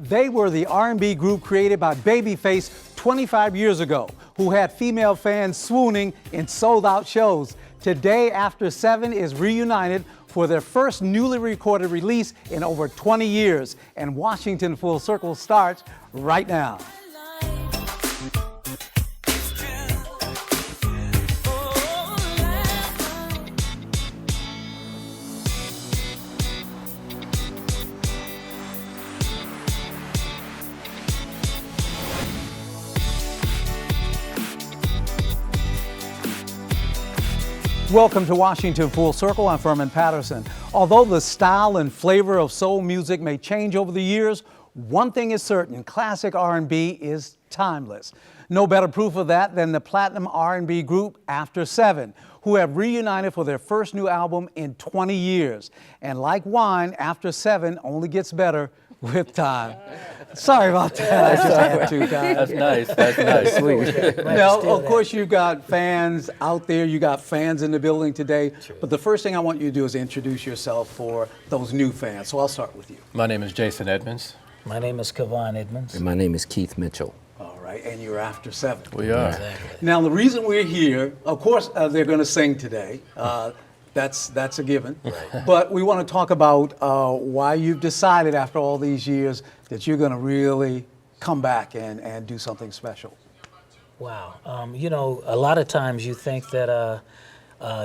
They were the R&B group created by Babyface 25 years ago, who had female fans swooning in sold-out shows. Today, After Seven is reunited for their first newly recorded release in over 20 years. And Washington Full Circle starts right now. Welcome to Washington Full Circle. I'm Furman Patterson. Although the style and flavor of soul music may change over the years, one thing is certain: classic R&B is timeless. No better proof of that than the platinum R&B group After Seven, who have reunited for their first new album in 20 years. And like wine, After Seven only gets better with time. Sorry about that. I just had to. That's nice. That's nice. Sweet. Now, of course, you've got fans out there. You got fans in the building today. But the first thing I want you to do is introduce yourself for those new fans. So I'll start with you. My name is Jason Edmonds. My name is Kevon Edmonds. And my name is Keith Mitchell. All right, and you're After Seven. We are. Exactly. Now, the reason we're here, of course, they're going to sing today. That's a given. Right. But we want to talk about why you've decided after all these years that you're going to really come back and do something special. Wow. You know, a lot of times you think that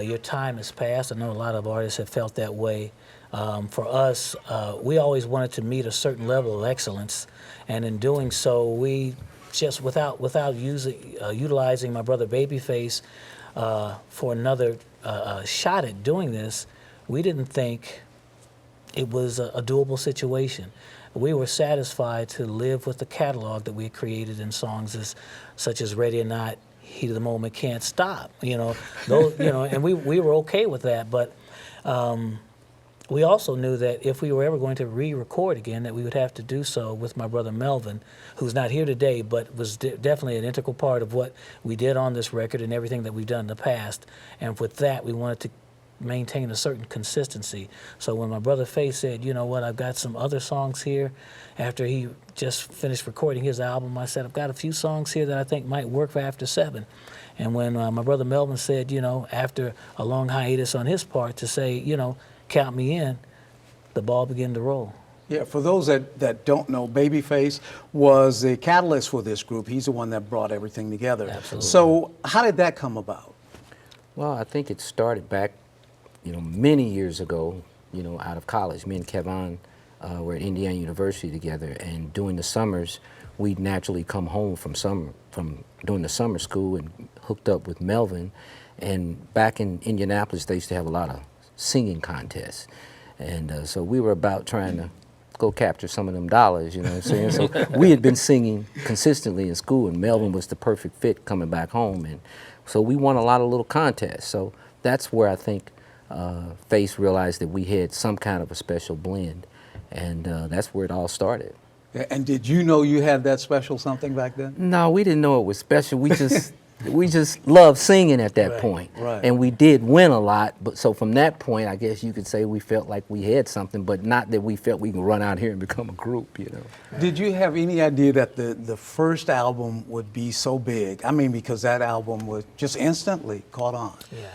your time has passed. I know a lot of artists have felt that way. For us, we always wanted to meet a certain level of excellence, and in doing so, we just without utilizing my brother Babyface for another shot at doing this, we didn't think it was a doable situation. We were satisfied to live with the catalog that we had created in songs such as Ready or Not, Heat of the Moment, Can't Stop. You know, those, and we were okay with that. But we also knew that if we were ever going to re-record again, that we would have to do so with my brother Melvin, who's not here today, but was definitely an integral part of what we did on this record and everything that we've done in the past. And with that, we wanted to maintain a certain consistency. So when my brother Faye said, you know what, I've got some other songs here, after he just finished recording his album, I said, I've got a few songs here that I think might work for After Seven. And when my brother Melvin said, after a long hiatus on his part, to say, count me in, the ball began to roll. Yeah, for those that don't know, Babyface was the catalyst for this group. He's the one that brought everything together. Absolutely. So how did that come about? Well, I think it started back, many years ago, out of college. Me and Kevon were at Indiana University together, and during the summers, we'd naturally come home from doing the summer school and hooked up with Melvin. And back in Indianapolis, they used to have a lot of singing contests. And so we were about trying to go capture some of them dollars, you know what I'm saying? So we had been singing consistently in school, and Melvin was the perfect fit coming back home. And so we won a lot of little contests. So that's where I think Face realized that we had some kind of a special blend. And that's where it all started. And did you know you had that special something back then? No, we didn't know it was special. We just loved singing at that point. Right. And we did win a lot, but so from that point, I guess you could say we felt like we had something, but not that we felt we could run out here and become a group, Did you have any idea that the first album would be so big? I mean, because that album was just instantly caught on. Yeah.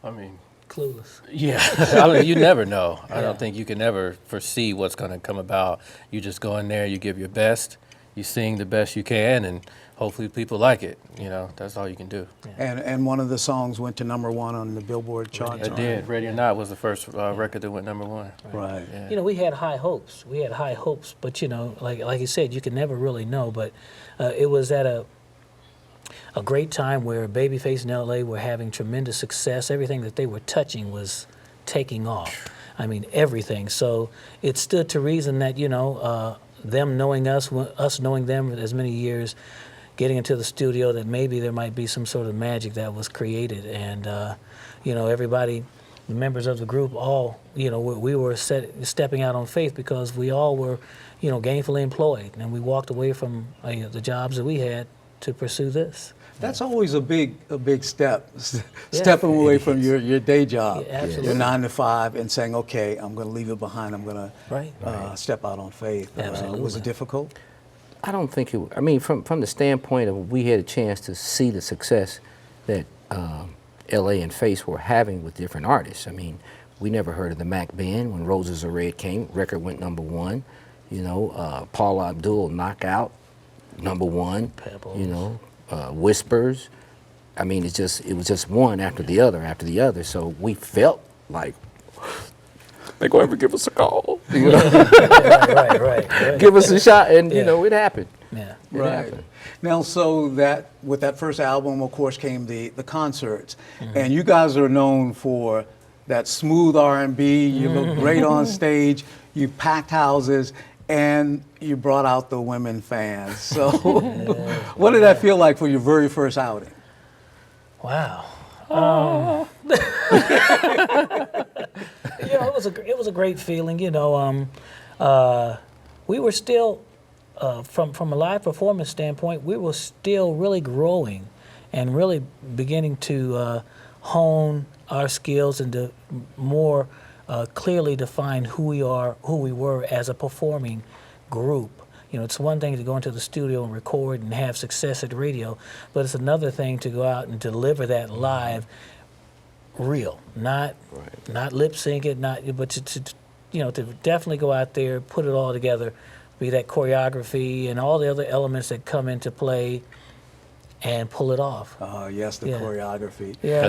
I mean, Clueless. yeah. I mean, you never know. I don't think you can ever foresee what's going to come about. You just go in there, you give your best, you sing the best you can, and hopefully people like it. That's all you can do. Yeah. And one of the songs went to #1 on the Billboard charts. It did. Ready or Not was the first record that went #1. Right. Yeah. We had high hopes. But like you said, you can never really know. But it was at a great time where Babyface and LA were having tremendous success. Everything that they were touching was taking off. I mean, everything. So it stood to reason that, them knowing us knowing them as many years, getting into the studio, that maybe there might be some sort of magic that was created. And, everybody, the members of the group, all, we were stepping out on faith because we all were, gainfully employed. And we walked away from the jobs that we had to pursue this. That's always a big step, stepping away from your day job, Yeah, absolutely. your 9 to 5, and saying, okay, I'm going to leave it behind. I'm going Right. to step out on faith. Was Absolutely. it difficult? I don't think it. I mean, from the standpoint of we had a chance to see the success that L.A. and Face were having with different artists. I mean, we never heard of the Mac Band when Roses Are Red came. Record went #1. You know, Paula Abdul Knockout, #1. Pebbles. You know, Whispers. I mean, it was just one after the other. So we felt like they gonna ever give us a call. You know? right. Give us a shot, and Yeah. you know, it happened. Yeah. It happened. Now, so that with that first album, of course, came the concerts, and you guys are known for that smooth R&B. You look great on stage. You packed houses, and you brought out the women fans. So, what did that feel like for your very first outing? Wow. You know, it was a great feeling. You know, we were still, from a live performance standpoint, we were still really growing, and really beginning to hone our skills and to more clearly define who we were as a performing group. You know, it's one thing to go into the studio and record and have success at radio, but it's another thing to go out and deliver that live, real, not lip sync it, but to definitely go out there, put it all together, be that choreography and all the other elements that come into play, and pull it off. Yes, the Yeah. choreography. Yeah.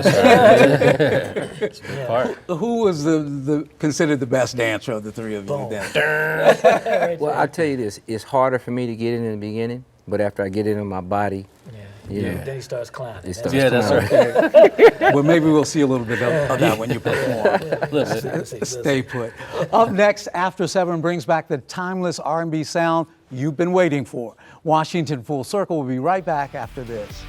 It's a big part. Who was the considered the best dancer of the three of you Boom. then? Well, I'll tell you this: it's harder for me to get in the beginning, but after I get it in my body, you know, Then he starts clowning. it starts Yeah, that's coming. right. Well, maybe we'll see a little bit of that when you perform. Listen. Stay put. Up next, After 7 brings back the timeless R&B sound you've been waiting for. Washington Full Circle will be right back after this.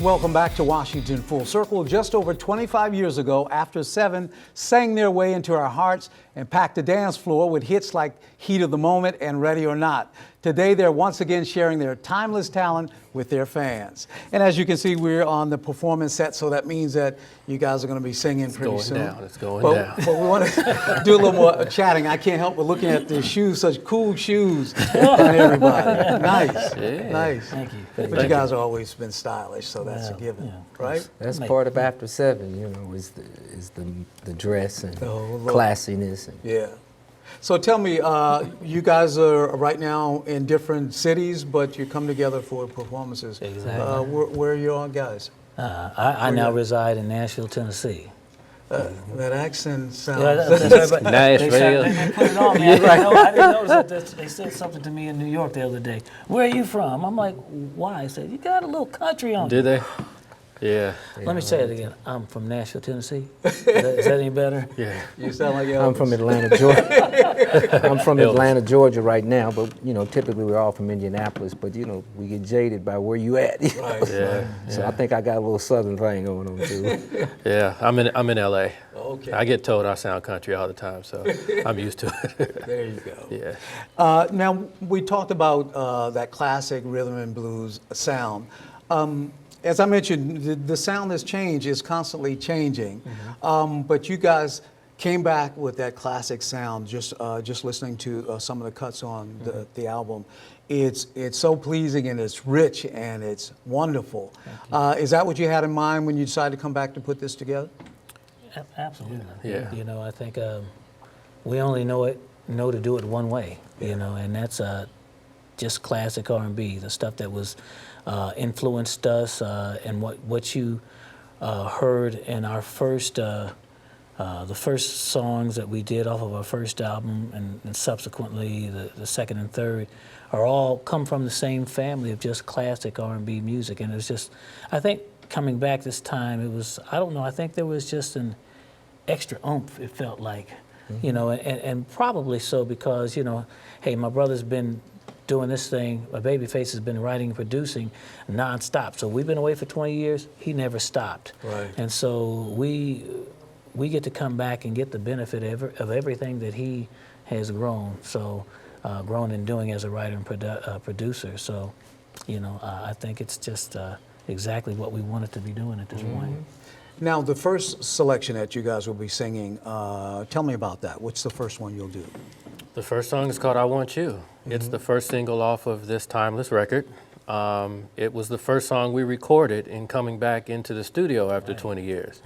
Welcome back to Washington Full Circle. Just over 25 years ago, After 7 sang their way into our hearts and packed the dance floor with hits like Heat of the Moment and Ready or Not. Today, they're once again sharing their timeless talent with their fans. And as you can see, we're on the performance set, so that means that you guys are going to be singing pretty going soon. down. It's going but, down. But we want to do a little more chatting. I can't help but looking at the shoes, such cool shoes on everybody. Nice, nice. Thank you. But you guys have always been stylish, so that's a given, right? That's part of After 7. You know, is the dress and look. classiness. And, Yeah. So tell me, you guys are right now in different cities, but you come together for performances. Exactly. Where are you all guys? I now reside in Nashville, Tennessee. That accent sounds. Nashville. They put it on me. I didn't notice that they said something to me in New York the other day. Where are you from? I'm like, why? I said, you got a little country on you. Did they? Yeah. Let me say it again. I'm from Nashville, Tennessee. Is that any better? Yeah. You sound like Elvis. I'm from Atlanta, Georgia. I'm from Atlanta, Georgia right now, but you know, typically we're all from Indianapolis. But you know, we get jaded by where you at. you know, Right. So I think I got a little southern thing going on too. Yeah. I'm in LA. Okay. I get told I sound country all the time, so I'm used to it. There you go. Yeah. Now, we talked about that classic rhythm and blues sound. As I mentioned, the sound has changed, is constantly changing. But you guys came back with that classic sound, just listening to some of the cuts on the album. It's so pleasing and it's rich and it's wonderful. Is that what you had in mind when you decided to come back to put this together? Absolutely. Yeah. You know, I think we only know to do it one way. You know, and that's just classic R&B, the stuff that was influenced us, and what you heard in our first, the first songs that we did off of our first album, and subsequently the second and third, are all come from the same family of just classic R&B music. And it's just, I think coming back this time, it was, I don't know, I think there was just an extra oomph, it felt like, you know, and probably so because, you know, hey, my brother's been doing this thing, my Babyface has been writing and producing nonstop. So we've been away for 20 years, he never stopped. Right. And so we get to come back and get the benefit of everything that he has grown. So, grown and doing as a writer and producer. So, you know, I think it's just exactly what we wanted to be doing at this point. Now, the first selection that you guys will be singing, tell me about that. What's the first one you'll do? The first song is called I Want You. It's the first single off of this Timeless record. It was the first song we recorded in coming back into the studio after 20 years.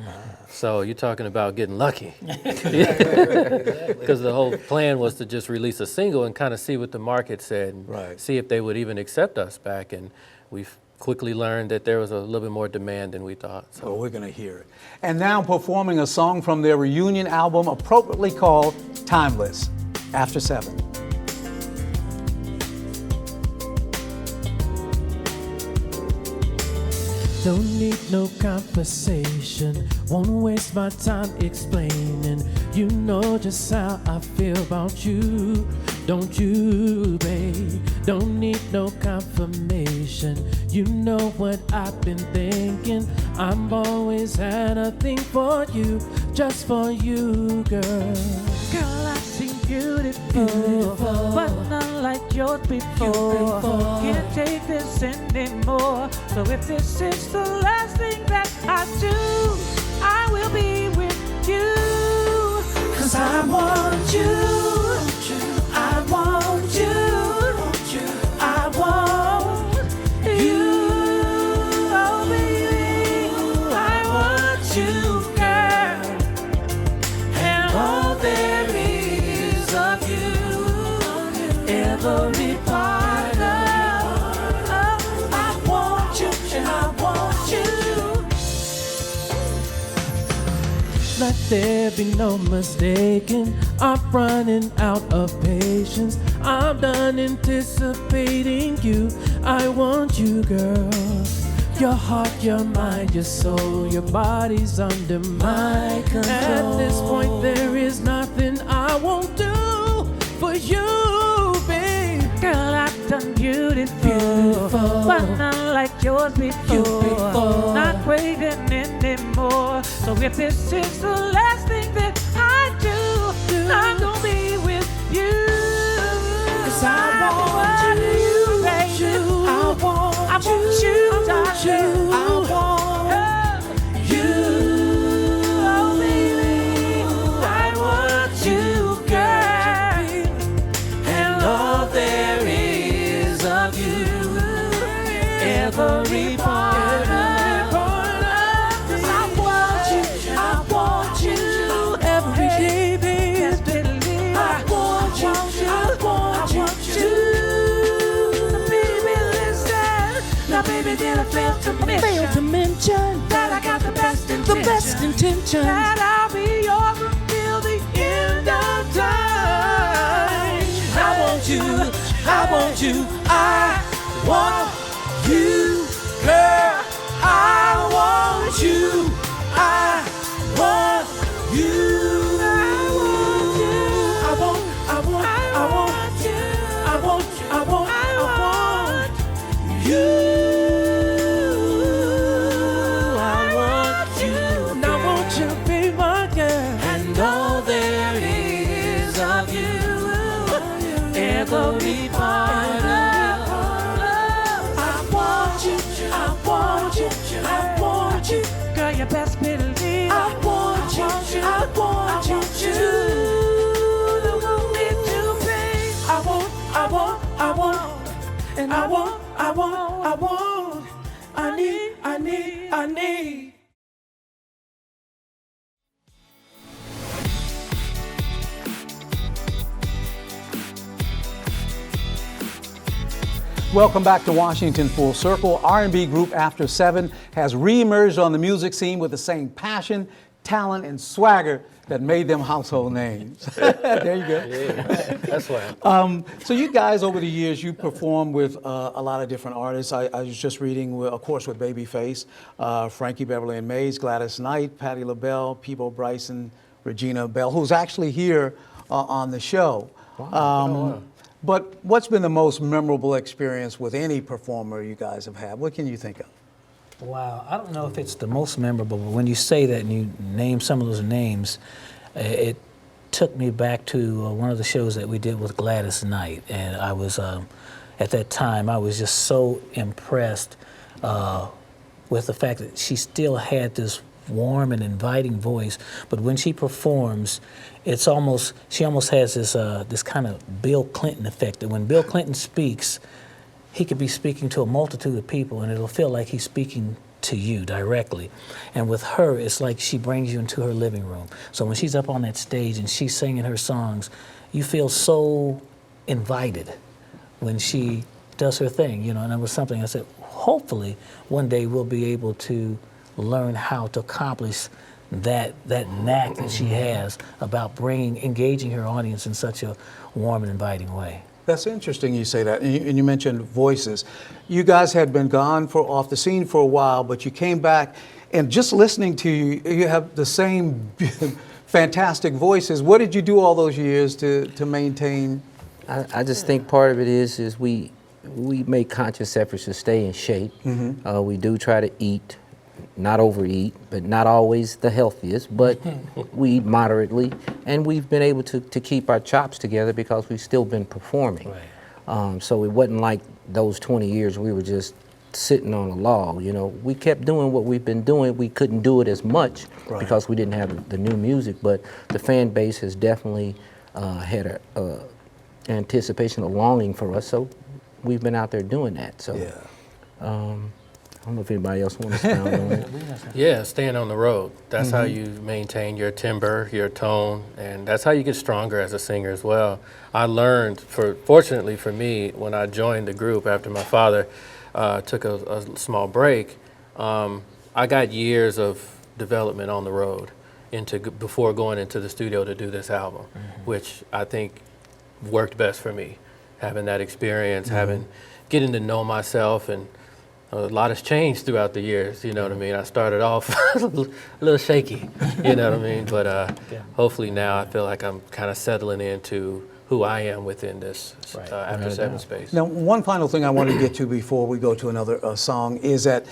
So you're talking about getting lucky. Because the whole plan was to just release a single and kind of see what the market said and Right. see if they would even accept us back. And we've quickly learned that there was a little bit more demand than we thought. So. Oh, we're going to hear it. And now performing a song from their reunion album appropriately called Timeless, After 7. Don't need no conversation, won't waste my time explaining. You know just how I feel about you, don't you, babe? Don't need no confirmation, you know what I've been thinking. I've always had a thing for you, just for you, girl. Girl, I've seen beautiful, but none like yours before. Can't take this anymore. So if this is the last thing that I do, I will be with you. 'Cause I want you. I want you. I want you. Oh, baby, I want you, girl. And all there is of you, every part of, I want you, and I want you. Let there be no mistaking, I'm running out of patience. I'm done anticipating you. I want you, girl. Your heart, your mind, your soul, your body's under my control. At this point, there is nothing I won't do for you, babe. Girl, I've done beautiful, but not like yours before. Not craving anymore. So if this is the last thing that I do, I'm gonna be with you. 'Cause I want you, baby. I want you, darling. I want you. Oh, baby, I want you, girl. And all there is of you, every part of. 'Cause I want you, Every day, babe. yes, believe. I want you, Baby, listen. Now, baby, did I fail to mention that I got the best intentions? That I'll be yours until the end of time. I want you, I want you, I want you, girl. I want you, I want you. I want you. I want you. I want you. I want you. And I want you to be my girl. And all there is of you, every part of. I want you, I want you, I want you. Girl, you best believe. I want you, I want you. The one need to be. I want, and I want, I need. Welcome back to Washington Full Circle. R&B group After 7 has reemerged on the music scene with the same passion, talent, and swagger that made them household names. There you go. Yeah, that's why. So you guys, over the years, you performed with a lot of different artists. I was just reading, of course, with Babyface, Frankie Beverly and Mays, Gladys Knight, Patti LaBelle, Peabo Bryson, Regina Bell, who's actually here on the show. Wow. But what's been the most memorable experience with any performer you guys have had? What can you think of? Wow, I don't know if it's the most memorable, but when you say that and you name some of those names, it took me back to one of the shows that we did with Gladys Knight. And I was, at that time, I was just so impressed with the fact that she still had this warm and inviting voice, but when she performs, she almost has this kind of Bill Clinton effect, that when Bill Clinton speaks, he could be speaking to a multitude of people and it'll feel like he's speaking to you directly. And with her, it's like she brings you into her living room. So when she's up on that stage and she's singing her songs, you feel so invited when she does her thing, and that was something I said, hopefully one day we'll be able to learn how to accomplish that knack that she has about engaging her audience in such a warm and inviting way. That's interesting you say that, and you mentioned voices. You guys had been gone off the scene for a while, but you came back, and just listening to you, you have the same fantastic voices. What did you do all those years to maintain? I just think part of it is we make conscious efforts to stay in shape. We do try to eat, not overeat, but not always the healthiest, but we eat moderately, and we've been able to keep our chops together because we've still been performing. Right. So it wasn't like those 20 years we were just sitting on a log. We kept doing what we've been doing. We couldn't do it as much because we didn't have the new music, but the fan base has definitely had a anticipation, a longing for us, so we've been out there doing that. So I don't know if anybody else wants to sound on it. Yeah, staying on the road. That's how you maintain your timbre, your tone, and that's how you get stronger as a singer as well. I learned, fortunately for me, when I joined the group after my father took a small break, I got years of development on the road before going into the studio to do this album, which I think worked best for me. Having that experience, getting to know myself, and a lot has changed throughout the years, you know what I mean? I started off a little shaky, you know what I mean? But hopefully now I feel like I'm kind of settling into who I am within this After Seven space. Now, one final thing I want to get to before we go to another song is that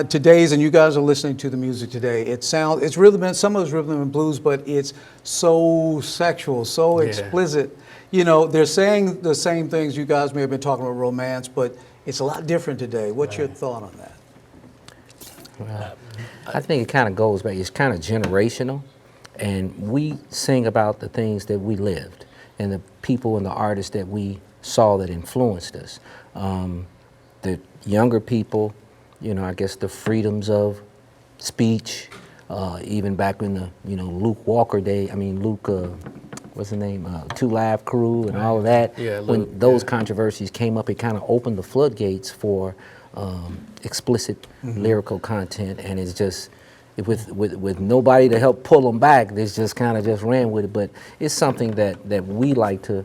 today's, and you guys are listening to the music today, it's rhythm, some of it's rhythm and blues, but it's so sexual, so explicit. They're saying the same things. You guys may have been talking about romance, but it's a lot different today. What's your thought on that? Well, I think it kind of goes back. It's kind of generational, and we sing about the things that we lived and the people and the artists that we saw that influenced us. The younger people, I guess the freedoms of speech, even back in the Luke Walker day. Luke. What's the name? Two Live Crew and all of that. Yeah, when those controversies came up, it kind of opened the floodgates for explicit lyrical content, and it's just with nobody to help pull them back. They just kind of just ran with it. But it's something that we like to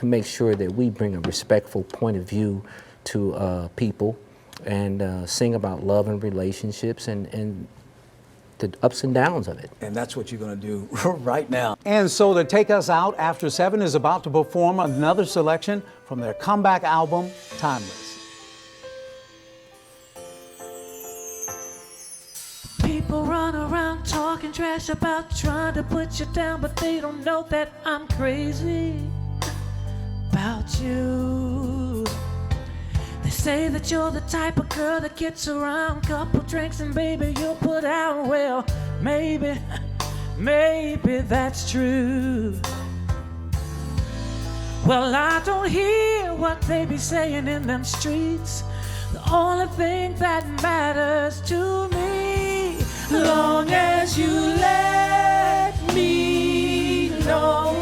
make sure that we bring a respectful point of view to people and sing about love and relationships and the ups and downs of it. And that's what you're going to do right now. And so to take us out, After Seven is about to perform another selection from their comeback album, Timeless. People run around talking trash about trying to put you down, but they don't know that I'm crazy about you. They say that you're the type of girl that gets around, couple drinks and baby you'll put out. Well, maybe that's true. Well, I don't hear what they be saying in them streets. The only thing that matters to me, long as you let me know,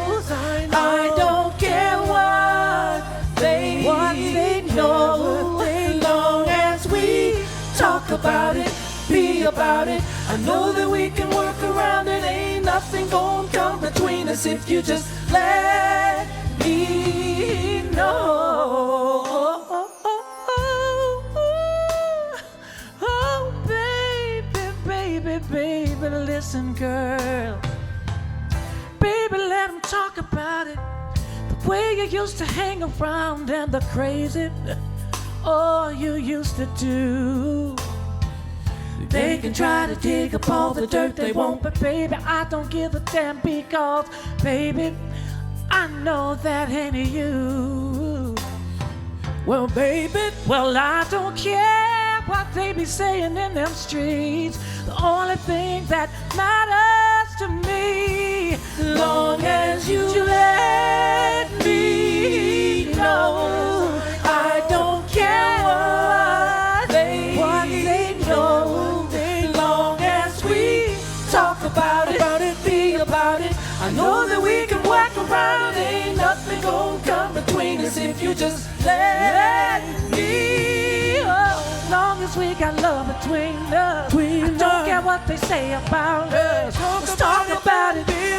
I don't care what they know. Long as we talk about it, be about it, I know that we can work around it. Ain't nothing gonna come between us if you just let me know. Oh, baby, baby, baby, listen, girl. Baby, let them talk about it. The way you used to hang around and the crazy, oh, you used to do. They can try to dig up all the dirt they want, but baby, I don't give a damn because, baby, I know that ain't you. Well, baby, Well, I don't care what they be saying in them streets. The only thing that matters to me, long as you let me know, I don't care what they know. Long as we talk about it, be about it. I know that we can work around. Ain't nothing gonna come between us if you just let me. oh, long as we got love between us, I don't care what they say about us. Let's talk about it, be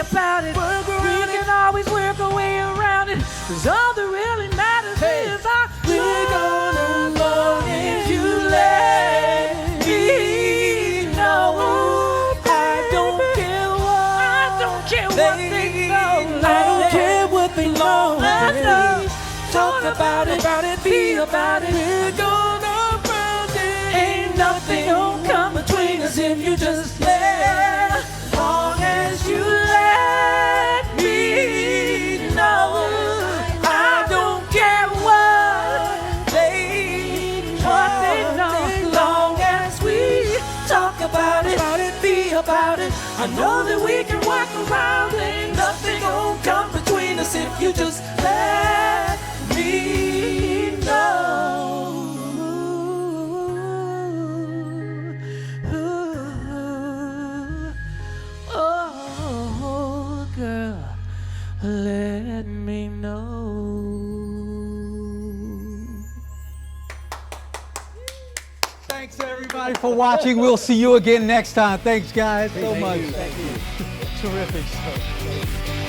about it. We can always work our way around it, 'cause all that really matters is We're gonna love if you let me know. I don't care what I don't care what they know. I don't care what they know. I know. Talk about it, be about it. We're gonna find it. Ain't nothing gonna come between us if you just let. Long as you let me know. I don't care what they know. Long as we talk about it, be about it. I know that we can work around. Ain't nothing gonna come between us if you just let me know. Oh, girl, let me know. Thanks everybody for watching. We'll see you again next time. Thanks guys so much. Thank you. Terrific stuff.